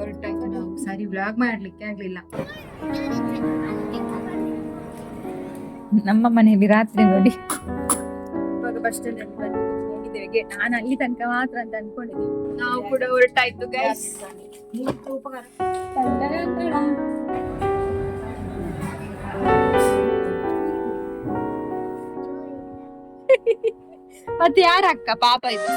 ಹೊರಟಾಯ್ತು. ನಾವು ಸರಿ ವ್ಲಾಗ್ ಮಾಡ್ಲಿಕ್ಕೆ ಆಗ್ಲಿಲ್ಲ. ನಮ್ಮ ಮನೆಯಲ್ಲಿ ರಾತ್ರಿ ನೋಡಿ ಇವಾಗ ಬಸ್ ಸ್ಟ್ಯಾಂಡ್ ಅಲ್ಲಿ ಬಂದು ಕುತ್ಕೊಂಡಿದ್ದೇವೆ. ನಾನು ಅಲ್ಲಿ ತನಕ ಮಾತ್ರ ಅಂತ ಅನ್ಕೊಂಡಿದ್ದೀನಿ. ನಾವು ಕೂಡ ಹೊರಟಾಯ್ತು ಗೈಸ್. ಮತ್ತೆ ಯಾರ ಅಕ್ಕ ಪಾಪ ಇದು.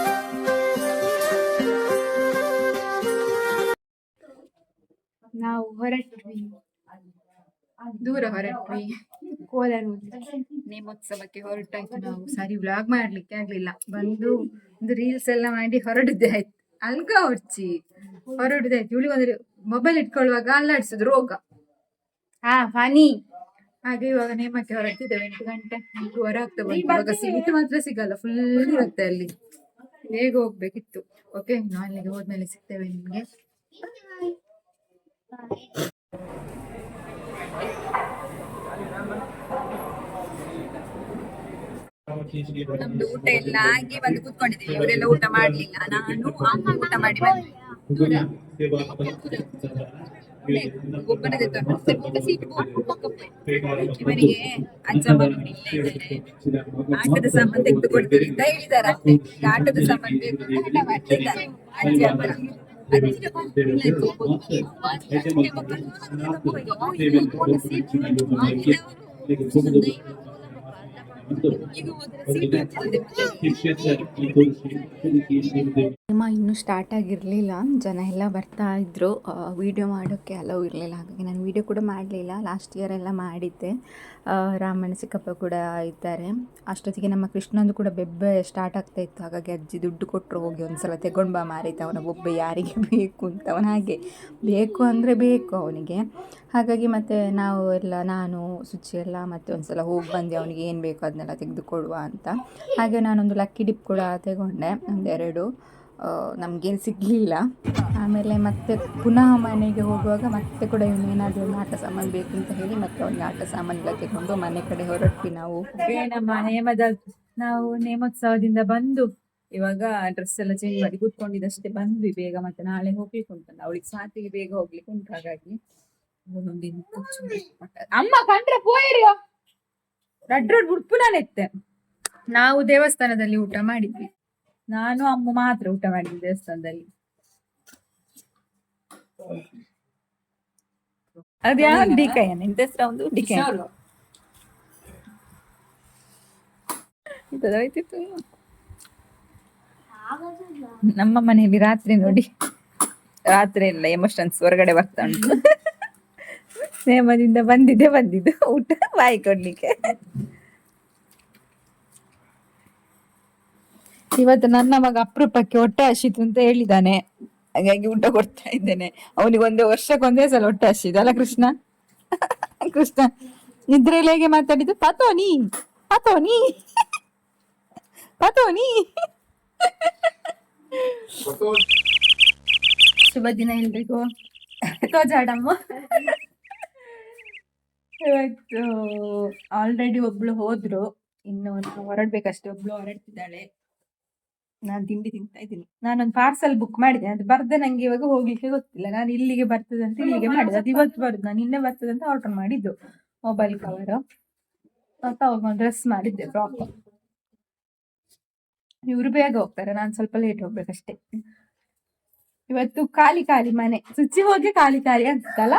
ನಾವು ಹೊರಟ್ವಿ, ದೂರ ಹೊರಟ್ವಿ. ಕೋಲಾರ ನೇಮೋತ್ಸವಕ್ಕೆ ಹೊರಟಾಯ್ತು. ನಾವು ಸರಿ ವ್ಲಾಗ್ ಮಾಡ್ಲಿಕ್ಕೆ ಆಗ್ಲಿಲ್ಲ. ಬಂದು ಒಂದು ರೀಲ್ಸ್ ಎಲ್ಲ ಮಾಡಿ ಹೊರಡುದೇ ಆಯ್ತು. ಅಲ್ಗ ಹೊಡ್ಚಿ ಹೊರಡುದೇ ಆಯ್ತು. ಇವಳಿಗೆ ಒಂದು ಮೊಬೈಲ್ ಇಟ್ಕೊಳ್ಳುವಾಗ ಅಲ್ಲಾಡ್ಸುದು ರೋಗ. ಫನಿ. ಹಾಗೆ ಇವಾಗ ನೇಮಕ್ಕೆ ಹೊರಟಿದ್ದೇವೆ. 8 ಗಂಟೆ 8:15 ಆಗ್ತಾ ಬಂತು. ಇವಾಗ ಸೀಟ್ ಮಾತ್ರ ಸಿಗಲ್ಲ, ಫುಲ್ ಇರುತ್ತೆ ಅಲ್ಲಿ. ಬೇಗ ಹೋಗ್ಬೇಕಿತ್ತು. ಓಕೆ, ನಾವು ಅಲ್ಲಿಗೆ ಹೋದ್ಮೇಲೆ ಸಿಗ್ತೇವೆ ನಿಮ್ಗೆ. ನಮ್ದು ಊಟ ಎಲ್ಲ ಆಗಿ ಬಂದು ಕುತ್ಕೊಂಡಿದ್ದೀವಿ. ಇವರೆಲ್ಲ ಊಟ ಮಾಡ್ಲಿಲ್ಲ, ನಾನು ಅಮ್ಮ ಊಟ ಮಾಡಿ ಬಂದ್ವಿ. ಇವರಿಗೆ ಅಜ್ಜ ನೋಡಿ ಆಟದ ಸಾಮಾನು ತೆಗೆದು ಕೊಡ್ತೀವಿ ಅಂತ ಹೇಳಿದಾರಂತೆ. ಆಟದ ಸಾಮಾನು ಬೇಕು ಊಟ ಮಾಡ್ತಿದ್ದಾರೆ ಅಜ್ಜಿ ಅಮ್ಮ. ಸಿನಿಮಾ ಇನ್ನೂ ಸ್ಟಾರ್ಟ್ ಆಗಿರಲಿಲ್ಲ, ಜನ ಎಲ್ಲ ಬರ್ತಾ ಇದ್ದರು. ವೀಡಿಯೋ ಮಾಡೋಕ್ಕೆ ಅಲೋ ಇರಲಿಲ್ಲ, ಹಾಗಾಗಿ ನಾನು ವೀಡಿಯೋ ಕೂಡ ಮಾಡಲಿಲ್ಲ. ಲಾಸ್ಟ್ ಇಯರ್ ಎಲ್ಲ ಮಾಡಿದ್ದೆ. ರಾಮಣ್ಣ ಚಿಕ್ಕಪ್ಪ ಕೂಡ ಇದ್ದಾರೆ. ಅಷ್ಟೊತ್ತಿಗೆ ನಮ್ಮ ಕೃಷ್ಣಂದು ಕೂಡ ಬೆಬ್ಬೆ ಸ್ಟಾರ್ಟ್ ಆಗ್ತಾ ಇತ್ತು. ಹಾಗಾಗಿ ಅಜ್ಜಿ ದುಡ್ಡು ಕೊಟ್ಟರು, ಹೋಗಿ ಒಂದ್ಸಲ ತೆಗೊಂಡು ಬಾ ಮಾರೈತೆ ಅವನ ಬೊಬ್ಬೆ ಯಾರಿಗೆ ಬೇಕು ಅಂತ. ಅವನ ಹಾಗೆ ಬೇಕು ಅಂದರೆ ಬೇಕು ಅವನಿಗೆ. ಹಾಗಾಗಿ ಮತ್ತು ನಾವು ಎಲ್ಲ, ನಾನು ಸುಚಿ ಎಲ್ಲ ಮತ್ತೆ ಒಂದ್ಸಲ ಹೋಗಿ ಬಂದೆ ಅವನಿಗೆ ಏನು ಬೇಕು ಅದನ್ನೆಲ್ಲ ತೆಗೆದುಕೊಡುವ ಅಂತ. ಹಾಗೆ ನಾನೊಂದು ಲಕ್ಕಿ ಡಿಪ್ ಕೂಡ ತಗೊಂಡೆ, ಒಂದೆರಡು. ನಮಗೇನು ಸಿಗಲಿಲ್ಲ. ಆಮೇಲೆ ಮತ್ತೆ ಪುನಃ ಮನೆಗೆ ಹೋಗುವಾಗ ಮತ್ತೆ ಕೂಡ ಇವನು ಏನಾದರೂ ಒಂದು ಆಟ ಸಾಮಾನು ಬೇಕು ಅಂತ ಹೇಳಿ ಮತ್ತೆ ಅವನಿಗೆ ಆಟ ಸಾಮಾನೆಲ್ಲ ತೆಗೊಂಡು ಮನೆ ಕಡೆ ಹೊರಟ್ವಿ ನಾವು. ನಾವು ನೇಮೋತ್ಸವದಿಂದ ಬಂದು ಇವಾಗ ಡ್ರೆಸ್ ಎಲ್ಲ ಚೇಂಜ್ ಮಾಡಿ ಕೂತ್ಕೊಂಡಿದ್ದಷ್ಟೇ ಬಂದ್ವಿ ಬೇಗ. ಮತ್ತೆ ನಾಳೆ ಹೋಗ್ಲಿಕ್ಕೆ ಉಂಟಲ್ಲ, ಅವಳಿಗೆ ಸ್ವಾತಿಗೆ ಬೇಗ ಹೋಗ್ಲಿಕ್ಕೆ ಉಂಟು. ಹಾಗಾಗಿ ಅಮ್ಮ ಕಂಡ್ರೆ ಪೋಯಿರಿಯೋ ರಡ್ ರೋಡ್ ಉಡುಪುನಲೆತ್ತೆ. ನಾವು ದೇವಸ್ಥಾನದಲ್ಲಿ ಊಟ ಮಾಡಿದ್ವಿ. ನಾನು ಅಮ್ಮ ಮಾತ್ರ ಊಟ ಮಾಡಿದ್ವಿ ದೇವಸ್ಥಾನದಲ್ಲಿ. ಅದ್ಯಾ ಡಿಕಯ್ಯ ನಿಂತ ಹೆಸರು ಒಂದು ಡಿಕಯ್ಯ ಇಂಥದ್ದಾಯ್ತಿತ್ತು. ನಮ್ಮ ಮನೆಯಲ್ಲಿ ರಾತ್ರಿ ನೋಡಿ, ರಾತ್ರಿ ಎಲ್ಲ ಎಮೋಷನ್ಸ್ ಹೊರಗಡೆ ಬರ್ತಾ ಉಂಟು. ನೇಮದಿಂದ ಬಂದಿದ್ದು ಊಟ ಬಾಯಿ ಕೊಡ್ಲಿಕ್ಕೆ. ಇವತ್ತು ನನ್ನ ಮಗ ಅಪರೂಪಕ್ಕೆ ಹೊಟ್ಟೆ ಹಸಿತು ಅಂತ ಹೇಳಿದ್ದಾನೆ, ಹಾಗಾಗಿ ಊಟ ಕೊಡ್ತಾ ಇದ್ದೇನೆ. ಅವನಿಗೆ ವರ್ಷಕ್ಕೊಂದೇ ಸಲ ಹೊಟ್ಟೆ ಹಸಿದು ಅಲ್ಲ ಕೃಷ್ಣ? ಕೃಷ್ಣ ನಿದ್ರೆಯಲ್ಲಿ ಹೇಗೆ ಮಾತಾಡಿದ್ದು? ಪತೋನಿ ಪತೋನಿ ಪತೋನಿ. ಶುಭ ದಿನ ಎಲ್ರಿಗೂ. ತೋಜಾಡಮ್ಮ. ಇವತ್ತು ಆಲ್ರೆಡಿ ಒಬ್ಳು ಹೋದ್ರು, ಇನ್ನು ಹೊರಡ್ಬೇಕಷ್ಟೇ. ಒಬ್ಳು ಹೊರಡ್ತಿದ್ದಾಳೆ. ನಾನು ತಿಂಡಿ ತಿಂತಾ ಇದ್ದೀನಿ. ನಾನೊಂದು ಪಾರ್ಸಲ್ ಬುಕ್ ಮಾಡಿದೆ, ಅದು ಬರ್ದೆ ನಂಗೆ ಇವಾಗ ಹೋಗ್ಲಿಕ್ಕೆ ಗೊತ್ತಿಲ್ಲ. ನಾನು ಇಲ್ಲಿಗೆ ಬರ್ತದೆ ಅಂತ ಇಲ್ಲಿಗೆ ಮಾಡಿದೆ, ಅದು ಇವತ್ತು ಬರುದು. ನಾನು ಇನ್ನೇ ಬರ್ತದೆ ಅಂತ ಆರ್ಡರ್ ಮಾಡಿದ್ದು. ಮೊಬೈಲ್ ಕವರ್ ಮತ್ತು ಅವ್ರಿಗೊಂದು ಡ್ರೆಸ್ ಮಾಡಿದ್ದೆ, ಫ್ರಾಕ್. ಇವ್ರು ಬೇಗ ಹೋಗ್ತಾರೆ, ನಾನು ಸ್ವಲ್ಪ ಲೇಟ್ ಹೋಗ್ಬೇಕಷ್ಟೇ. ಇವತ್ತು ಖಾಲಿ ಖಾಲಿ ಮನೆ. ಸುಚ್ಚಿ ಹೋಗಿ ಖಾಲಿ ಖಾಲಿ ಅಂತಲ್ಲ.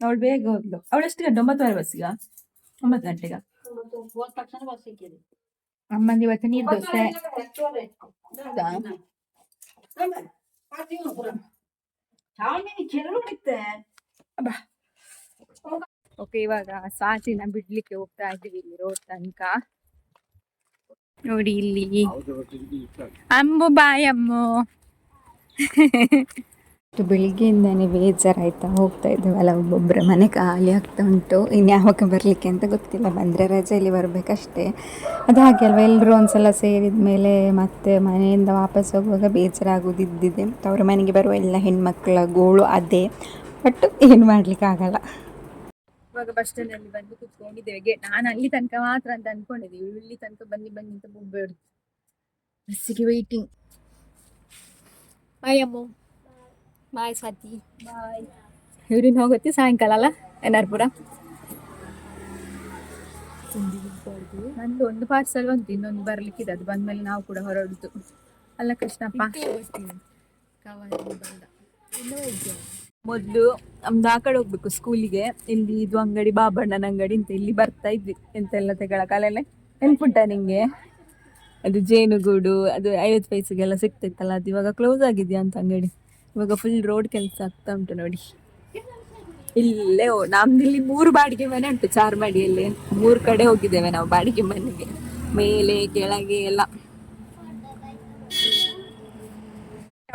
ಅವಳು ಬೇಗ ಹೋದ್ಲು. ಅವಳು ಎಷ್ಟು ಗಂಟೆ? 9:30 ಬಸ್ಸಿಗ? 9 ಗಂಟೆಗ ಅಮ್ಮಂದು ಇವತ್ತು ನೀರು ದೋಸೆ. ಓಕೆ, ಇವಾಗ ಸ್ವಾತಿನ ಬಿಡ್ಲಿಕ್ಕೆ ಹೋಗ್ತಾ ಇದ್ದೀವಿ ಇಲ್ಲಿ ರೋಡ್ ತನಕ. ನೋಡಿ ಇಲ್ಲಿ ಅಮ್ಮು, ಬಾಯ್ ಅಮ್ಮು. ಬೆಳಿಗ್ಗೆಯಿಂದನೇ ಬೇಜಾರಾಯ್ತಾ, ಹೋಗ್ತಾ ಇದ್ದೇವಲ್ಲ, ಒಬ್ಬೊಬ್ಬರ ಮನೆ ಖಾಲಿ ಆಗ್ತಾ ಉಂಟು. ಇನ್ನು ಯಾವಾಗ ಬರಲಿಕ್ಕೆ ಅಂತ ಗೊತ್ತಿಲ್ಲ, ಬಂದರೆ ರಜೆಯಲ್ಲಿ ಬರಬೇಕಷ್ಟೇ. ಅದು ಹಾಗೆ ಅಲ್ವಾ, ಎಲ್ಲರೂ ಒಂದ್ಸಲ ಸೇರಿದ ಮೇಲೆ ಮತ್ತೆ ಮನೆಯಿಂದ ವಾಪಸ್ ಹೋಗುವಾಗ ಬೇಜಾರಾಗೋದಿದ್ದಿದೆ. ಅವರ ಮನೆಗೆ ಬರುವ ಎಲ್ಲ ಹೆಣ್ಮಕ್ಳ ಗೋಳು ಅದೇ, ಬಟ್ ಏನು ಮಾಡಲಿಕ್ಕಾಗಲ್ಲ. ಇವಾಗ ಬಸ್ ಸ್ಟ್ಯಾಂಡ್ ಅಲ್ಲಿ ಬಂದು ಕುತ್ಕೊಂಡಿದ್ದೇವೆ. ನಾನು ಅಲ್ಲಿ ತನಕ ಮಾತ್ರ ಅಂತ ಅನ್ಕೊಂಡಿದ್ದೀವಿ. ಇಲ್ಲಿ ತನಕ ಬನ್ನಿ ಅಂತ ಬಸ್ಸಿಗೆ ವೇಟಿಂಗ್. ಬಾಯ್ ಅಮ್ಮು. ಬಾಯ್ ಸ್ವಾತಿ. ಬಾಯ್. ಇವ್ರಿನ ಹೋಗುತ್ತೆ ಸಾಯಂಕಾಲ ಅಲ್ಲ ಎನ್ಆರ್ಪುರ. ನಂದು ಒಂದು ಪಾರ್ಸಲ್ ಬಂತು, ಇನ್ನೊಂದು ಬರ್ಲಿಕ್ಕಿದೆ, ಅದು ಬಂದ್ಮೇಲೆ ನಾವು ಕೂಡ ಹೊರಡುದು ಅಲ್ಲ ಕೃಷ್ಣಪ್ಪ. ಮೊದಲು ನಮ್ದು ಆ ಕಡೆ ಹೋಗ್ಬೇಕು ಸ್ಕೂಲಿಗೆ, ಇಲ್ಲಿ ಇದು ಅಂಗಡಿ ಬಾಬಣ್ಣನ ಅಂಗಡಿ ಅಂತ ಇಲ್ಲಿ ಬರ್ತಾ ಇದ್ವಿ ಎಂತೆಲ್ಲ ತೆಗೊಳಕಾಲೆಲ್ಲ. ನೆನ್ಪುಂಟ ನಿಂಗೆ? ಅದು ಜೇನುಗೂಡು, ಅದು 50 ಪೈಸೆಗೆಲ್ಲ ಸಿಗ್ತಿತ್ತಲ್ಲ, ಅದು ಇವಾಗ ಕ್ಲೋಸ್ ಆಗಿದೆಯಾ ಅಂತ ಅಂಗಡಿ. ಇವಾಗ ಫುಲ್ ರೋಡ್ ಕೆಲಸ ಆಗ್ತಾ ಉಂಟು ನೋಡಿ. ಇಲ್ಲೇ ನಮ್ದು ಇಲ್ಲಿ 3 ಬಾಡಿಗೆ ಮನೆ ಉಂಟು ಚಾರ್ಮಾಡಿಯಲ್ಲಿ. 3 ಕಡೆ ಹೋಗಿದ್ದೇವೆ ನಾವು ಬಾಡಿಗೆ ಮನೆಗೆ, ಮೇಲೆ ಕೆಳಗೆ ಎಲ್ಲ.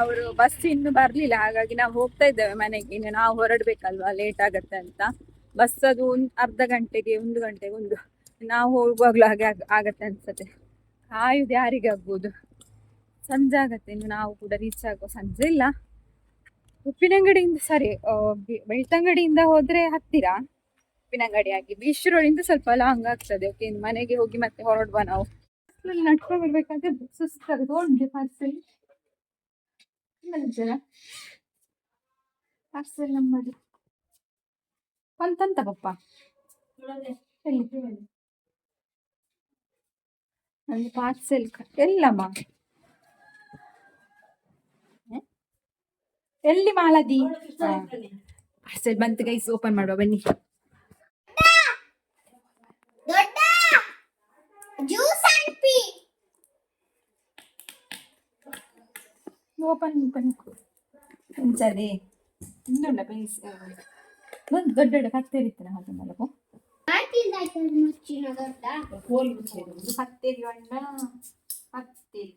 ಅವರು ಬಸ್ ಇನ್ನು ಬರ್ಲಿಲ್ಲ, ಹಾಗಾಗಿ ನಾವು ಹೋಗ್ತಾ ಇದ್ದೇವೆ ಮನೆಗೆ. ಇನ್ನು ನಾವು ಹೊರಡ್ಬೇಕಲ್ವಾ, ಲೇಟ್ ಆಗತ್ತೆ ಅಂತ. ಬಸ್ ಅದು ಅರ್ಧ ಗಂಟೆಗೆ 1 ಗಂಟೆಗೆ ಒಂದು, ನಾವು ಹೋಗುವಾಗ್ಲೂ ಹಾಗೆ ಆಗತ್ತೆ ಅನ್ಸತ್ತೆ. ಕಾಯುದು ಯಾರಿಗೆ ಆಗ್ಬೋದು, ಸಂಜೆ ಆಗತ್ತೆ ಇನ್ನು ನಾವು ಕೂಡ ರೀಚ್ ಆಗೋ. ಸಂಜೆ ಇಲ್ಲ, ಉಪ್ಪಿನಂಗಡಿಯಿಂದ ಬೆಳ್ತಂಗಡಿಯಿಂದ ಹೋದ್ರೆ ಹತ್ತಿರ, ಉಪ್ಪಿನಂಗಡಿ ಆಗಿ ಬೀಚ್ ರೋಡಿಂದ ಸ್ವಲ್ಪ ಲಾಂಗ್ ಆಗ್ತದೆ. ಓಕೆ, ಮನೆಗೆ ಹೋಗಿ ಮತ್ತೆ ಹೊರಡುವ ನಾವು. ನಡ್ಕೊಂಡು ಬರ್ಬೇಕಾದ್ರೆ ಸುಸ್ತಾಗುತ್ತೆ. ಓಡಿದೆ ಪಾರ್ಸೆಲ್ ಪಾರ್ಸೆಲ್ ನಮ್ಮದು ಅಂತಂತ ಪಪ್ಪ ನಂದು ಪಾರ್ಸೆಲ್ ಎಲ್ಲಮ್ಮ ಎಲ್ಲಿ ಮಾಲದಿ ಪಾರ್ಸೆಲ್ ಬಂತು ಗೈಸ್, ಓಪನ್ ಮಾಡುವ ಬನ್ನಿ. ಓಪನ್ ಪೆನ್ಸಲ್ಲಿ ಇಂದುಂಡ ಪೆನ್ಸ್ ಒಂದು ದೊಡ್ಡ ದೊಡ್ಡ ಕತ್ತೇರಿತ್ತು ಹಾಗೆ ಮಲಗು ಕತ್ತೇರಿ ಅಣ್ಣ ಕತ್ತೇರಿ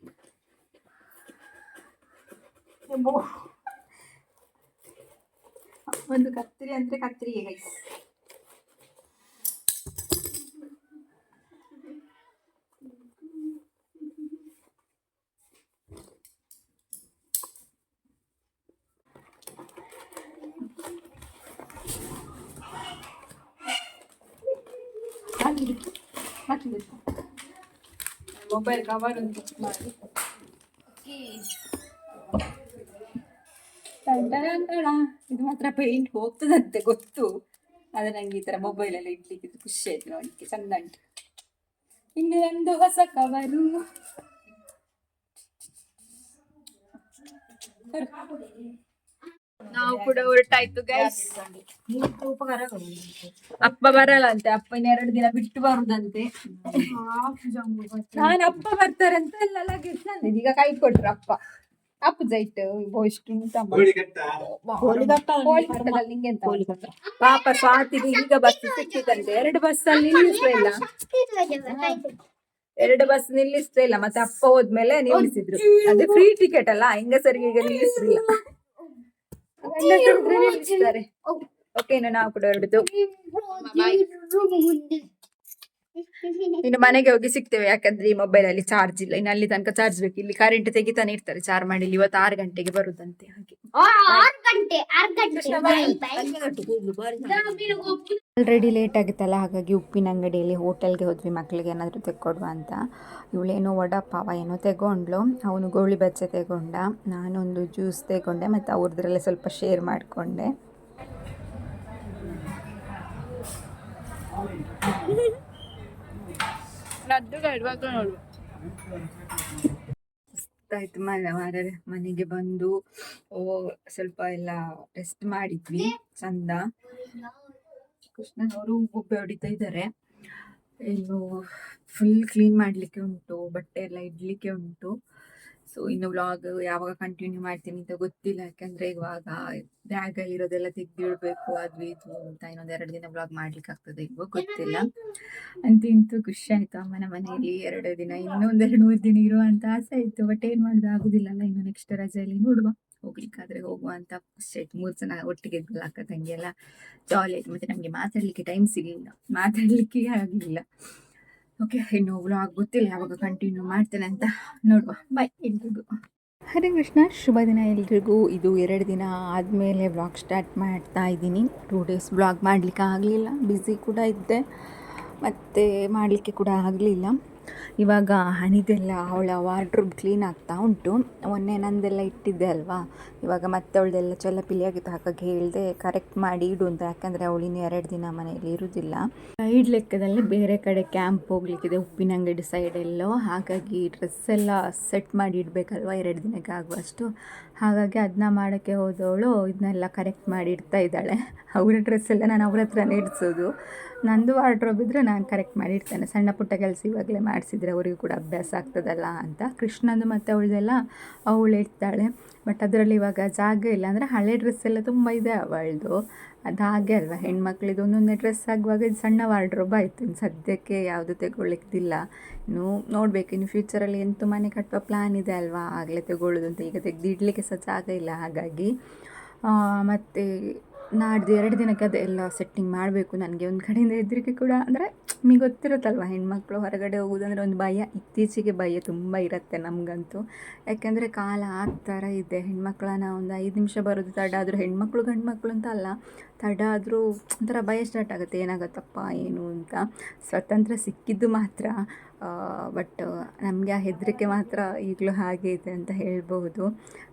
ಒಂದು ಕತ್ತರಿ ಅಂದ್ರೆ ಕತ್ತರಿಗೆ ಗೈಸ್. ಮೊಬೈಲ್ ಕವರ್ ಮಾಡಿ ಇದು ಮಾತ್ರ ಪೇಂಟ್ ಹೋಗ್ತದಂತೆ ಗೊತ್ತು, ಆದ್ರೆ ನಂಗೆ ಈ ತರ ಮೊಬೈಲ್ ಎಲ್ಲ ಇಡ್ಲಿಕ್ಕೆ ಖುಷಿ ಆಯ್ತು ನೋಡ್ಲಿಕ್ಕೆ, ಚಂದ ಉಂಟು. ಇನ್ನು ಒಂದು ಹೊಸ ಕವರು. ನಾವು ಕೂಡ ಹೊರಟಾಯ್ತು ಗೈಸ್. ಅಪ್ಪ ಬರಲ್ಲ ಅಂತೆ, ಅಪ್ಪ 2 ದಿನ ಬಿಟ್ಟು ಬರುದಂತೆ. ನಾನು ಅಪ್ಪ ಬರ್ತಾರಂತ ಎಲ್ಲ ಲಗೇಜ್ ತಂದಿದ್ದು, ಈಗ ಕೈ ಕೊಟ್ರು ಅಪ್ಪ. ಅಪ್ಪ ಜೈಟ್ ಇಷ್ಟು ಪಾಪ ಸ್ವಾತಿಗೆ ಈಗ ಬಸ್ ಸಿಕ್ಕಿದಂತೆ. 2 ಬಸ್ಸಲ್ಲಿ ನಿಲ್ಲಿಸ್ಲಿಲ್ಲ, 2 ಬಸ್ ನಿಲ್ಲಿಸ್ಲಿಲ್ಲ. ಮತ್ತೆ ಅಪ್ಪ ಹೋದ್ಮೇಲೆ ನಿಲ್ಲಿಸಿದ್ರು, ಅದೇ ಫ್ರೀ ಟಿಕೆಟ್ ಅಲ್ಲ, ಹೆಂಗಸರಿಗೆ ಈಗ ನಿಲ್ಲಿಸ್ಲಿಲ್ಲ, ನಿಲ್ಲಿಸ್ತಾರೆ. ಓಕೆ, ನಾವು ಕೂಡ ಹೊರಡುದು. ಇನ್ನು ಮನೆಗೆ ಹೋಗಿ ಸಿಗ್ತೇವೆ, ಯಾಕಂದ್ರೆ ಈ ಮೊಬೈಲ್ ಅಲ್ಲಿ ಚಾರ್ಜ್ ಇಲ್ಲ. ಇನ್ನು ಅಲ್ಲಿ ತನಕ ಚಾರ್ಜ್ ಬೇಕು. ಇಲ್ಲಿ ಕರೆಂಟ್ ತೆಗಿತಾನೆ ಇರ್ತಾರೆ ಚಾರ್ಜ್ ಮಾಡಿ. ಇವತ್ತು 6 ಗಂಟೆಗೆ ಬರುದಂತೆ, ಹಾಗೆ. ಆಲ್ರೆಡಿ ಲೇಟ್ ಆಗಿತ್ತಲ್ಲ, ಹಾಗಾಗಿ ಉಪ್ಪಿನ ಅಂಗಡಿಯಲ್ಲಿ ಹೋಟೆಲ್ಗೆ ಹೋದ್ವಿ ಮಕ್ಕಳಿಗೆ ಏನಾದರೂ ತೆಕ್ಕೊಡುವ ಅಂತ. ಇವಳೇನೋ ವಡಪಾವ ಏನೋ ತೆಗೊಂಡ್ಲು, ಅವನು ಗೋಳಿ ಬಜ್ಜೆ ತೆಗೊಂಡ, ನಾನೊಂದು ಜ್ಯೂಸ್ ತೆಗೊಂಡೆ, ಮತ್ತು ಅವ್ರದ್ರಲ್ಲೇ ಸ್ವಲ್ಪ ಶೇರ್ ಮಾಡಿಕೊಂಡೆ. ಆಯ್ತು ಮನೆಗೆ ಬಂದು ಸ್ವಲ್ಪ ಎಲ್ಲ ರೆಸ್ಟ್ ಮಾಡಿದ್ವಿ ಚಂದ. ಕೃಷ್ಣನವರು ಗುಬ್ಬೆ ಹೊಡಿತಾ ಇದ್ದಾರೆ. ಇನ್ನು ಫುಲ್ ಕ್ಲೀನ್ ಮಾಡ್ಲಿಕ್ಕೆ ಉಂಟು, ಬಟ್ಟೆ ಎಲ್ಲ ಇಡ್ಲಿಕ್ಕೆ ಉಂಟು. ಸೊ ಇನ್ನು ವ್ಲಾಗ್ ಯಾವಾಗ ಕಂಟಿನ್ಯೂ ಮಾಡ್ತೀನಿ ಅಂತ ಗೊತ್ತಿಲ್ಲ, ಯಾಕಂದ್ರೆ ಇವಾಗ ಬ್ಯಾಗ್ ಅಲ್ಲಿ ಇರೋದೆಲ್ಲ ತೆಗ್ದಿಡ್ಬೇಕು, ಅದು ಇದು ಅಂತ. ಇನ್ನೊಂದು 2 ದಿನ ವ್ಲಾಗ್ ಮಾಡ್ಲಿಕ್ಕೆ ಆಗ್ತದೆ ಇವಾಗ ಗೊತ್ತಿಲ್ಲ. ಅಂತೂ ಖುಷಿ ಆಯ್ತು ಅಮ್ಮನ ಮನೆಯಲ್ಲಿ 2 ದಿನ, ಇನ್ನೊಂದು 2-3 ದಿನ ಇರುವಂತ ಆಸೆ ಆಯ್ತು. ಬಟ್ ಏನ್ ಮಾಡುದು, ಆಗುದಿಲ್ಲಲ್ಲ. ಇನ್ನು ನೆಕ್ಸ್ಟ್ ರಜೆಯಲ್ಲಿ ನೋಡುವ, ಹೋಗ್ಲಿಕ್ಕಾದ್ರೆ ಹೋಗುವ ಅಂತ ಖುಷಿ ಆಯ್ತು. 3 ಜನ ಒಟ್ಟಿಗೆ ಇದ್ವಲ್ಲ, ಅಕ್ಕ ತಂಗಿ ಎಲ್ಲ ಜಾಲಿ ಆಯ್ತು. ಮತ್ತೆ ನಮ್ಗೆ ಮಾತಾಡ್ಲಿಕ್ಕೆ ಟೈಮ್ ಸಿಗ್ಲಿಲ್ಲ, ಮಾತಾಡ್ಲಿಕ್ಕೆ ಆಗ್ಲಿಲ್ಲ. ಓಕೆ, ಇನ್ನು ವ್ಲಾಗ್ ಗೊತ್ತಿಲ್ಲ ಯಾವಾಗ ಕಂಟಿನ್ಯೂ ಮಾಡ್ತೇನೆ ಅಂತ, ನೋಡುವ. ಬಾಯ್ ಎಲ್ರಿಗೂ. ಹರೇ ಕೃಷ್ಣ, ಶುಭ ದಿನ ಎಲ್ರಿಗೂ. ಇದು 2 ದಿನ ಆದಮೇಲೆ ವ್ಲಾಗ್ ಸ್ಟಾರ್ಟ್ ಮಾಡ್ತಾ ಇದ್ದೀನಿ. 2 ಡೇಸ್ ವ್ಲಾಗ್ ಮಾಡಲಿಕ್ಕೆ ಆಗಲಿಲ್ಲ, ಬ್ಯುಸಿ ಕೂಡ ಇದ್ದೆ, ಮತ್ತು ಮಾಡಲಿಕ್ಕೆ ಕೂಡ ಆಗಲಿಲ್ಲ. ಇವಾಗ ಹನಿದೆಲ್ಲ ಅವಳ ವಾರ್ಡ್ರೋಬ್ ಕ್ಲೀನ್ ಆಗ್ತಾ ಉಂಟು. ಮೊನ್ನೆ ನಂದೆಲ್ಲ ಇಟ್ಟಿದ್ದೆ ಅಲ್ವಾ, ಇವಾಗ ಮತ್ತೆ ಅವಳದೆಲ್ಲ ಚೆಲ್ಲಪಿಲಿಯಾಗಿತ್ತು. ಹಾಗಾಗಿ ಹೇಳಿದೆ ಕರೆಕ್ಟ್ ಮಾಡಿ ಇಡು ಅಂತ, ಯಾಕಂದರೆ ಅವಳು ಇನ್ನು 2 ದಿನ ಮನೆಯಲ್ಲಿ ಇರುವುದಿಲ್ಲ. ಸೈಡ್ ಲೆಕ್ಕದಲ್ಲಿ ಬೇರೆ ಕಡೆ ಕ್ಯಾಂಪ್ ಹೋಗ್ಲಿಕ್ಕಿದೆ, ಉಪ್ಪಿನಂಗಡಿ ಸೈಡೆಲ್ಲೋ. ಹಾಗಾಗಿ ಡ್ರೆಸ್ ಎಲ್ಲ ಸೆಟ್ ಮಾಡಿ ಇಡಬೇಕಲ್ವ 2 ದಿನಕ್ಕೆ ಆಗುವಷ್ಟು. ಹಾಗಾಗಿ ಅದನ್ನ ಮಾಡೋಕ್ಕೆ ಹೋದವಳು ಇದನ್ನೆಲ್ಲ ಕರೆಕ್ಟ್ ಮಾಡಿ ಇಡ್ತಾ ಇದ್ದಾಳೆ. ಅವರ ಡ್ರೆಸ್ ಎಲ್ಲ ನಾನು ಅವ್ರ ಹತ್ರನೇ ಇಡಿಸೋದು. ನಂದು ವಾರ್ಡ್ರೋಬ್ ಇದ್ದರೆ ನಾನು ಕರೆಕ್ಟ್ ಮಾಡಿ ಇಡ್ತೇನೆ. ಸಣ್ಣ ಪುಟ್ಟ ಕೆಲಸ ಇವಾಗಲೇ ಮಾಡಿಸಿದ್ರೆ ಅವರಿಗೂ ಕೂಡ ಅಭ್ಯಾಸ ಆಗ್ತದಲ್ಲ ಅಂತ. ಕೃಷ್ಣಂದು ಮತ್ತು ಅವಳದೆಲ್ಲ ಅವಳು ಇಡ್ತಾಳೆ. ಬಟ್ ಅದರಲ್ಲಿ ಇವಾಗ ಜಾಗ ಇಲ್ಲ. ಅಂದರೆ ಹಳೆ ಡ್ರೆಸ್ ಎಲ್ಲ ತುಂಬ ಇದೆ ಅವಳದು. ಅದು ಹಾಗೆ ಅಲ್ವಾ, ಹೆಣ್ಮಕ್ಳಿದು ಒಂದೊಂದೇ ಡ್ರೆಸ್ ಆಗುವಾಗ ಇದು ಸಣ್ಣ ವಾರ್ಡ್ರೋಬ್ ಆಯಿತು. ಇನ್ನು ಸದ್ಯಕ್ಕೆ ಯಾವುದು ತೆಗೊಳ್ಳಿಕ್ಕಿಲ್ಲ. ಇನ್ನು ನೋಡಬೇಕು, ಇನ್ನು ಫ್ಯೂಚರಲ್ಲಿ ಎಂಟು ಮನೆ ಕಟ್ಟುವ ಪ್ಲ್ಯಾನ್ ಇದೆ ಅಲ್ವಾ, ಆಗಲೇ ತೆಗೊಳ್ಳೋದು ಅಂತ. ಈಗ ತೆಗೆದು ಇಡಲಿಕ್ಕೆ ಸಹ ಜಾಗ ಇಲ್ಲ. ಹಾಗಾಗಿ ಮತ್ತು ನಾಡ್ದು 2 ದಿನಕ್ಕೆ ಅದೆಲ್ಲ ಸೆಟ್ಟಿಂಗ್ ಮಾಡಬೇಕು. ನನಗೆ ಒಂದು ಕಡೆಯಿಂದ ಹೆದರಿಕೆ ಕೂಡ, ಅಂದರೆ ನಿಮಗೆ ಗೊತ್ತಿರುತ್ತಲ್ವ, ಹೆಣ್ಮಕ್ಳು ಹೊರಗಡೆ ಹೋಗೋದಂದರೆ ಒಂದು ಭಯ. ಇತ್ತೀಚೆಗೆ ಭಯ ತುಂಬ ಇರುತ್ತೆ ನಮಗಂತೂ. ಯಾಕೆಂದರೆ ಕಾಲ ಆ ಥರ ಇದೆ. ಹೆಣ್ಮಕ್ಳನ್ನ ಒಂದು 5 ನಿಮಿಷ ಬರೋದು ತಡ ಆದರೂ, ಹೆಣ್ಮಕ್ಳು ಗಂಡು ಮಕ್ಕಳು ಅಂತ ಅಲ್ಲ, ತಡ ಆದರೂ ಒಂಥರ ಭಯ ಸ್ಟಾರ್ಟ್ ಆಗುತ್ತೆ, ಏನಾಗುತ್ತಪ್ಪ ಏನು ಅಂತ. ಸ್ವತಂತ್ರ ಸಿಕ್ಕಿದ್ದು ಮಾತ್ರ, ಬಟ್ ನಮಗೆ ಆ ಹೆದರಿಕೆ ಮಾತ್ರ ಈಗಲೂ ಹಾಗೆ ಇದೆ ಅಂತ ಹೇಳ್ಬೋದು.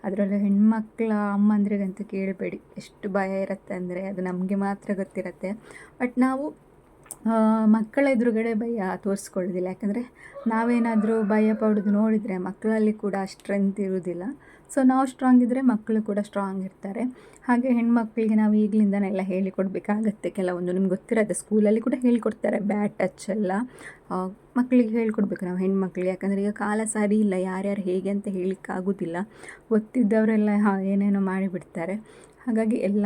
ಅದರಲ್ಲೂ ಹೆಣ್ಮಕ್ಳ ಅಮ್ಮಂದ್ರಿಗಂತೂ ಕೇಳಬೇಡಿ, ಎಷ್ಟು ಭಯ ಇರುತ್ತೆ ಅಂದರೆ ಅದು ನಮಗೆ ಮಾತ್ರ ಗೊತ್ತಿರುತ್ತೆ. ಬಟ್ ನಾವು ಮಕ್ಕಳ ಎದುರುಗಡೆ ಭಯ ತೋರಿಸ್ಕೊಳ್ಳೋದಿಲ್ಲ. ಯಾಕಂದರೆ ನಾವೇನಾದರೂ ಭಯ ಪಡೋದು ನೋಡಿದರೆ ಮಕ್ಕಳಲ್ಲಿ ಕೂಡ ಸ್ಟ್ರೆಂತ್ ಇರೋದಿಲ್ಲ. ಸೊ ನಾವು ಸ್ಟ್ರಾಂಗ್ ಇದ್ದರೆ ಮಕ್ಕಳು ಕೂಡ ಸ್ಟ್ರಾಂಗ್ ಇರ್ತಾರೆ. ಹಾಗೆ ಹೆಣ್ಮಕ್ಳಿಗೆ ನಾವು ಈಗಲಿಂದನೆಲ್ಲ ಹೇಳಿಕೊಡ್ಬೇಕಾಗತ್ತೆ ಕೆಲವೊಂದು. ನಿಮ್ಗೆ ಗೊತ್ತಿರುತ್ತೆ, ಸ್ಕೂಲಲ್ಲಿ ಕೂಡ ಹೇಳಿಕೊಡ್ತಾರೆ ಬ್ಯಾಡ್ ಟಚ್ ಎಲ್ಲ. ಮಕ್ಕಳಿಗೆ ಹೇಳ್ಕೊಡ್ಬೇಕು ನಾವು ಹೆಣ್ಮಕ್ಳಿಗೆ. ಯಾಕಂದರೆ ಈಗ ಕಾಲ ಸರಿ ಇಲ್ಲ, ಯಾರ್ಯಾರು ಹೇಗೆ ಅಂತ ಹೇಳಲಿಕ್ಕಾಗೋದಿಲ್ಲ. ಗೊತ್ತಿದ್ದವರೆಲ್ಲ ಏನೇನೋ ಮಾಡಿಬಿಡ್ತಾರೆ. ಹಾಗಾಗಿ ಎಲ್ಲ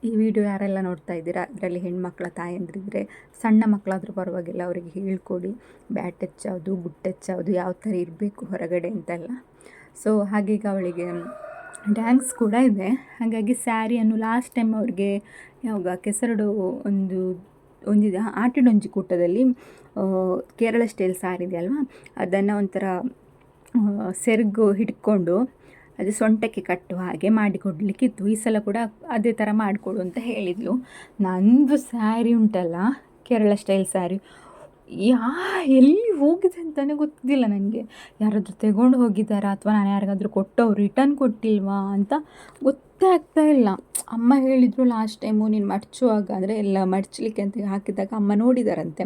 ಈ ವಿಡಿಯೋ ಯಾರೆಲ್ಲ ನೋಡ್ತಾ ಇದ್ದೀರಾ, ಅದರಲ್ಲಿ ಹೆಣ್ಮಕ್ಳ ತಾಯಂದ್ರಿದ್ರೆ, ಸಣ್ಣ ಮಕ್ಕಳಾದರೂ ಪರವಾಗಿಲ್ಲ, ಅವರಿಗೆ ಹೇಳ್ಕೊಡಿ ಬ್ಯಾಡ್ ಟಚ್ ಯಾವುದು, ಗುಡ್ ಟಚ್ ಯಾವುದು, ಯಾವ ಥರ ಇರಬೇಕು ಹೊರಗಡೆ ಅಂತೆಲ್ಲ. ಸೊ ಹಾಗೀಗ ಅವಳಿಗೆ ಡ್ಯಾನ್ಸ್ ಕೂಡ ಇದೆ. ಹಾಗಾಗಿ ಸ್ಯಾರಿಯನ್ನು ಲಾಸ್ಟ್ ಟೈಮ್ ಅವ್ರಿಗೆ ಯಾವಾಗ ಕೆಸರಡು ಒಂದಿದೆ ಆಟಿಡೊಂಜಿ ಕೂಟದಲ್ಲಿ ಕೇರಳ ಸ್ಟೈಲ್ ಸ್ಯಾರಿ ಇದೆ ಅಲ್ವಾ, ಅದನ್ನು ಒಂಥರ ಸೆರಗು ಹಿಡ್ಕೊಂಡು ಅದು ಸೊಂಟಕ್ಕೆ ಕಟ್ಟುವ ಹಾಗೆ ಮಾಡಿಕೊಡ್ಲಿಕ್ಕಿತ್ತು. ಈ ಸಲ ಕೂಡ ಅದೇ ಥರ ಮಾಡಿಕೊಡು ಅಂತ ಹೇಳಿದ್ಲು. ನಂದು ಸ್ಯಾರಿ ಉಂಟಲ್ಲ, ಕೇರಳ ಸ್ಟೈಲ್ ಸ್ಯಾರಿ, ಎಲ್ಲಿ ಹೋಗಿದೆ ಅಂತಲೇ ಗೊತ್ತಿಲ್ಲ ನನಗೆ. ಯಾರಾದರೂ ತೆಗೊಂಡು ಹೋಗಿದ್ದಾರಾ ಅಥವಾ ನಾನು ಯಾರಿಗಾದರೂ ಕೊಟ್ಟವ್ರು ರಿಟರ್ನ್ ಕೊಟ್ಟಿಲ್ವಾ ಅಂತ ಗೊತ್ತೇ ಆಗ್ತಾ ಇಲ್ಲ. ಅಮ್ಮ ಹೇಳಿದರು ಲಾಸ್ಟ್ ಟೈಮು ನೀನು ಮಡ್ಚುವಾಗ, ಅಂದರೆ ಎಲ್ಲ ಮಡ್ಚಲಿಕ್ಕೆ ಅಂತ ಹಾಕಿದಾಗ ಅಮ್ಮ ನೋಡಿದಾರಂತೆ.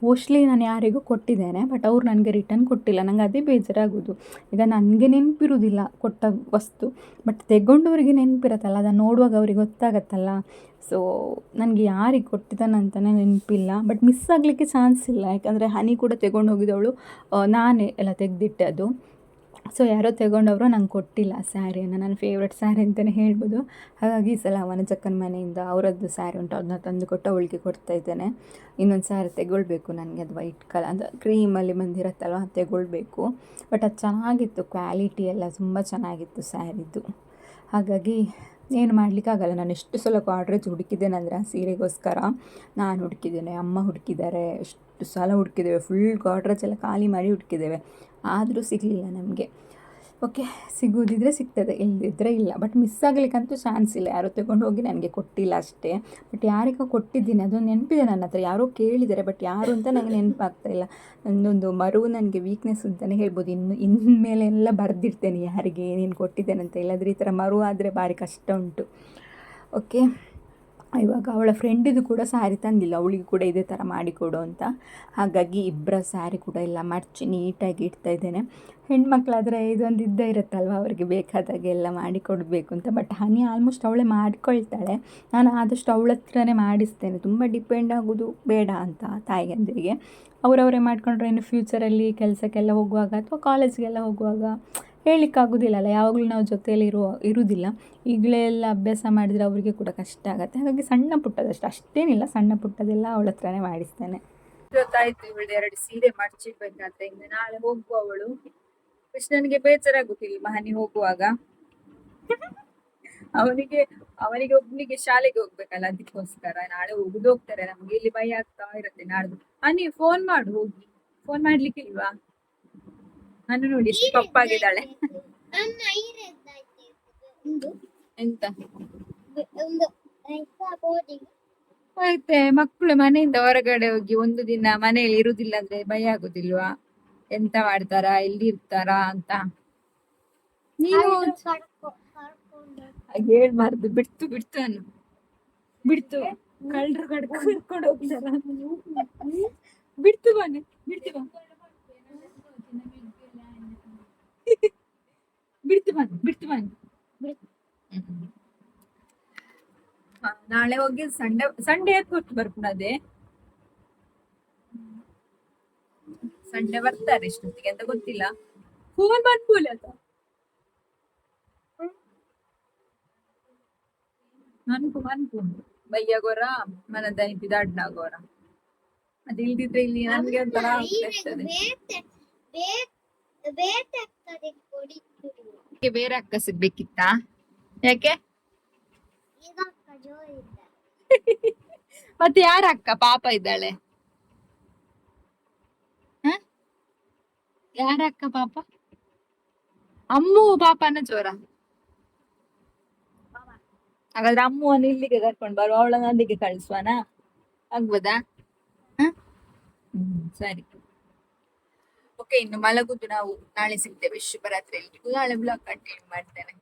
ಮೋಸ್ಟ್ಲಿ ನಾನು ಯಾರಿಗೂ ಕೊಟ್ಟಿದ್ದೇನೆ, ಬಟ್ ಅವ್ರು ನನಗೆ ರಿಟರ್ನ್ ಕೊಟ್ಟಿಲ್ಲ. ನಂಗೆ ಅದೇ ಬೇಜಾರಾಗೋದು. ಈಗ ನನಗೆ ನೆನಪಿರೋದಿಲ್ಲ ಕೊಟ್ಟ ವಸ್ತು, ಬಟ್ ತೆಗೊಂಡವ್ರಿಗೆ ನೆನಪಿರುತ್ತಲ್ಲ, ಅದನ್ನು ನೋಡುವಾಗ ಅವ್ರಿಗೆ ಗೊತ್ತಾಗತ್ತಲ್ಲ. ಸೊ ನನಗೆ ಯಾರಿಗೆ ಕೊಟ್ಟಿದ್ದಾನಂತಲೇ ನೆನಪಿಲ್ಲ, ಬಟ್ ಮಿಸ್ ಆಗಲಿಕ್ಕೆ ಚಾನ್ಸ್ ಇಲ್ಲ. ಯಾಕಂದರೆ ಹನಿ ಕೂಡ ತೆಗೊಂಡು ಹೋಗಿದ್ದವಳು, ನಾನೇ ಎಲ್ಲ ತೆಗೆದಿಟ್ಟೆ ಅದು. ಸೊ ಯಾರೋ ತೆಗೊಂಡವರು ನಂಗೆ ಕೊಟ್ಟಿಲ್ಲ ಸ್ಯಾರಿಯನ್ನು. ನನ್ನ ಫೇವ್ರೆಟ್ ಸ್ಯಾರಿ ಅಂತಲೇ ಹೇಳ್ಬೋದು. ಹಾಗಾಗಿ ಈ ಸಲ ವನಜಕ್ಕನ ಮನೆಯಿಂದ ಅವರದ್ದು ಸ್ಯಾರಿ ಉಂಟು, ಅದನ್ನ ತಂದು ಕೊಟ್ಟು ಅವಳಿಗೆ ಕೊಡ್ತಾಯಿದ್ದೇನೆ. ಇನ್ನೊಂದು ಸ್ಯಾರಿ ತೆಗೊಳ್ಬೇಕು ನನಗೆ, ಅದು ವೈಟ್ ಕಲರ್ ಅಂದರೆ ಕ್ರೀಮಲ್ಲಿ ಬಂದಿರುತ್ತಲ್ವ, ಅದು ತೆಗೊಳ್ಬೇಕು. ಬಟ್ ಅದು ಚೆನ್ನಾಗಿತ್ತು, ಕ್ವಾಲಿಟಿ ಎಲ್ಲ ತುಂಬ ಚೆನ್ನಾಗಿತ್ತು ಸ್ಯಾರಿದು. ಹಾಗಾಗಿ ಏನು ಮಾಡಲಿಕ್ಕಾಗಲ್ಲ. ನಾನು ಎಷ್ಟು ಸಲ ಗಾಡ್ರೇಜ್ ಹುಡುಕಿದ್ದೇನೆ ಅಂದರೆ ಆ ಸೀರೆಗೋಸ್ಕರ. ನಾನು ಹುಡುಕಿದ್ದೇನೆ, ಅಮ್ಮ ಹುಡುಕಿದ್ದಾರೆ, ಎಷ್ಟು ಸಲ ಹುಡುಕಿದ್ದೇವೆ. ಫುಲ್ ಗಾಡ್ರೇಜ್ ಎಲ್ಲ ಖಾಲಿ ಮಾಡಿ ಹುಡುಕಿದ್ದೇವೆ, ಆದರೂ ಸಿಗಲಿಲ್ಲ ನಮಗೆ. ಓಕೆ, ಸಿಗೋದಿದ್ರೆ ಸಿಗ್ತದೆ, ಇಲ್ಲದಿದ್ದರೆ ಇಲ್ಲ. ಬಟ್ ಮಿಸ್ ಆಗಲಿಕ್ಕಂತೂ ಚಾನ್ಸ್ ಇಲ್ಲ. ಯಾರೋ ತಗೊಂಡು ಹೋಗಿ ನನಗೆ ಕೊಟ್ಟಿಲ್ಲ ಅಷ್ಟೇ. ಬಟ್ ಯಾರಿಗೂ ಕೊಟ್ಟಿದ್ದೀನಿ, ಅದೊಂದು ನೆನಪಿದೆ ನನ್ನ ಹತ್ರ. ಯಾರೋ ಕೇಳಿದ್ದಾರೆ, ಬಟ್ ಯಾರು ಅಂತ ನನಗೆ ನೆನಪಾಗ್ತಾ ಇಲ್ಲ. ನನ್ನೊಂದು ಮರು ನನಗೆ ವೀಕ್ನೆಸ್ ಅಂತಲೇ ಹೇಳ್ಬೋದು. ಇನ್ಮೇಲೆ ಎಲ್ಲ ಬರೆದಿರ್ತೇನೆ ಯಾರಿಗೆ ಏನೇನು ಕೊಟ್ಟಿದ್ದೇನೆ ಅಂತ. ಇಲ್ಲಾಂದರೆ ಈ ಥರ ಮರು ಆದರೆ ಭಾರಿ ಕಷ್ಟ ಉಂಟು. ಓಕೆ, ಇವಾಗ ಅವಳ ಫ್ರೆಂಡಿದು ಕೂಡ ಸ್ಯಾರಿ ತಂದಿಲ್ಲ, ಅವಳಿಗೆ ಕೂಡ ಇದೇ ಥರ ಮಾಡಿಕೊಡು ಅಂತ. ಹಾಗಾಗಿ ಇಬ್ಬರ ಸ್ಯಾರಿ ಕೂಡ ಎಲ್ಲ ಮಡ್ಚಿ ನೀಟಾಗಿ ಇಡ್ತಾ ಇದ್ದೇನೆ. ಹೆಣ್ಮಕ್ಳಾದರೆ ಇದೊಂದು ಇದ್ದೇ ಇರುತ್ತಲ್ವ, ಅವರಿಗೆ ಬೇಕಾದಾಗೆ ಎಲ್ಲ ಮಾಡಿಕೊಡ್ಬೇಕು ಅಂತ. ಬಟ್ ಹನಿ ಆಲ್ಮೋಸ್ಟ್ ಅವಳೇ ಮಾಡಿಕೊಳ್ತಾಳೆ. ನಾನು ಆದಷ್ಟು ಅವಳ ಹತ್ರನೇ ಮಾಡಿಸ್ತೇನೆ. ತುಂಬ ಡಿಪೆಂಡ್ ಆಗೋದು ಬೇಡ ಅಂತ ತಾಯಿಗಂದಿರಿಗೆ. ಅವರವರೇ ಮಾಡಿಕೊಂಡ್ರೆ ಇನ್ನು ಫ್ಯೂಚರಲ್ಲಿ ಕೆಲಸಕ್ಕೆಲ್ಲ ಹೋಗುವಾಗ ಅಥವಾ ಕಾಲೇಜ್ಗೆಲ್ಲ ಹೋಗುವಾಗ ಹೇಳಲಿಕ್ಕಾಗೋದಿಲ್ಲಲ್ಲ, ಯಾವಾಗಲೂ ನಾವು ಜೊತೆಯಲ್ಲಿ ಇರುವುದಿಲ್ಲ. ಈಗಲೇ ಎಲ್ಲ ಅಭ್ಯಾಸ ಮಾಡಿದರೆ ಅವರಿಗೆ ಕೂಡ ಕಷ್ಟ ಆಗುತ್ತೆ. ಹಾಗಾಗಿ ಸಣ್ಣ ಪುಟ್ಟದಷ್ಟು, ಅಷ್ಟೇನಿಲ್ಲ, ಸಣ್ಣ ಪುಟ್ಟದೆಲ್ಲ ಅವಳ ಹತ್ರನೇ ಮಾಡಿಸ್ತೇನೆ. ಗೊತ್ತಾಯ್ತು ಇವಳು 2 ಸೀರೆ ಮಡ್ಚಿಡ್ಬೇಕಾದ್ರೆ. ಇನ್ನು ನಾಳೆ ಹೋಗುವವಳು. ಕೃಷ್ಣನಿಗೆ ಬೇಜಾರಾಗುತ್ತಿಲ್ಲ ಮಹನಿ ಹೋಗುವಾಗ. ಅವನಿಗೆ ಒಬ್ಬನಿಗೆ ಶಾಲೆಗೆ ಹೋಗ್ಬೇಕಲ್ಲ, ಅದಕ್ಕೋಸ್ಕರ ನಾಳೆ ಹೋಗ್ತಾರೆ. ನಮ್ಗೆ ಇಲ್ಲಿ ಭಯ ಆಗ್ತಾ ಇರುತ್ತೆ ನಾಡ್ದು. ಹನಿ ಫೋನ್ ಮಾಡು, ಹೋಗಿ ಫೋನ್ ಮಾಡ್ಲಿಕ್ಕಿಲ್ವಾ? ನಾನು ನೋಡಿ ಎಷ್ಟು ಕಪ್ಪಾಗಿದ್ದಾಳೆ. ಎಂತ ಆಯ್ತೆ, ಮಕ್ಕಳು ಮನೆಯಿಂದ ಹೊರಗಡೆ ಹೋಗಿ ಒಂದು ದಿನ ಮನೆಯಲ್ಲಿ ಇರುವುದಿಲ್ಲ ಅಂದ್ರೆ ಭಯ ಆಗುದಿಲ್ವಾ? ಎಂತ ಮಾಡ್ತಾರಾ ಎಲ್ಲಿ ಇರ್ತಾರಾ ಅಂತ. ನೀನು ಹೇಳ್ಬಾರ್ದು, ಬಿಡ್ತು ಬಿಡ್ತು ಅನ್ನು ಬಿಡ್ತು ಕಳ್ರು ಕರ್ಕೊಂಡು ಹೋಗ್ತಾರ. ಬಿಡ್ತು ಬನ್ನಿ ಬಿಡ್ತು ಬಾ ಬಿಡ್ತು ಬನ್ನಿ ಬಿಡ್ತು ಬನ್ನಿ. ನಾಳೆ ಹೋಗಿ ಸಂಡೆ ಕೊಟ್ಟು ಬರ್ಪುಣದೆ. ಸಂಡೆ ಬರ್ತಾರೆ ಇಷ್ಟೊತ್ತಿಗೆ ಅಂತ ಗೊತ್ತಿಲ್ಲ. ಫೋನ್ ಬಂದ್ಕೂಲ ಅನ್ಕು ಬಯ್ಯ ಗೋರ ಮನ ದೈತಿ ದಾಡ್ನ ಗೋರ. ಅದು ಇಲ್ದಿದ್ರೆ ಇಲ್ಲಿ ನನ್ಗೆ ಒಂಥರ ಆಗ್ತದೆ. ಬೇರೆ ಅಕ್ಕ ಸಿಗ್ಬೇಕಿತ್ತಾ? ಯಾಕೆ? ಮತ್ತೆ ಯಾರ ಅಕ್ಕ ಪಾಪ ಇದ್ದಾಳೆ? ಯಾರ ಅಕ್ಕ ಪಾಪ? ಅಮ್ಮು ಪಾಪನ ಜೋರ. ಹಾಗಾದ್ರೆ ಅಮ್ಮುವನ್ನು ಇಲ್ಲಿಗೆ ಕರ್ಕೊಂಡು ಬರುವ, ಅವಳನ್ನ ಅಲ್ಲಿಗೆ ಕಳಿಸುವನಾ? ಆಗ್ಬೋದಾ? ಸರಿ. ಓಕೆ, ಇನ್ನು ಮಲಗುದು ನಾವು. ನಾಳೆ ಸಿಗ್ತೇವೆ ಶುಭರಾತ್ರಿ. ನಾಳೆ ಬ್ಲಾಗ್ ಕಂಟಿನ್ಯೂ ಮಾಡ್ತೇನೆ.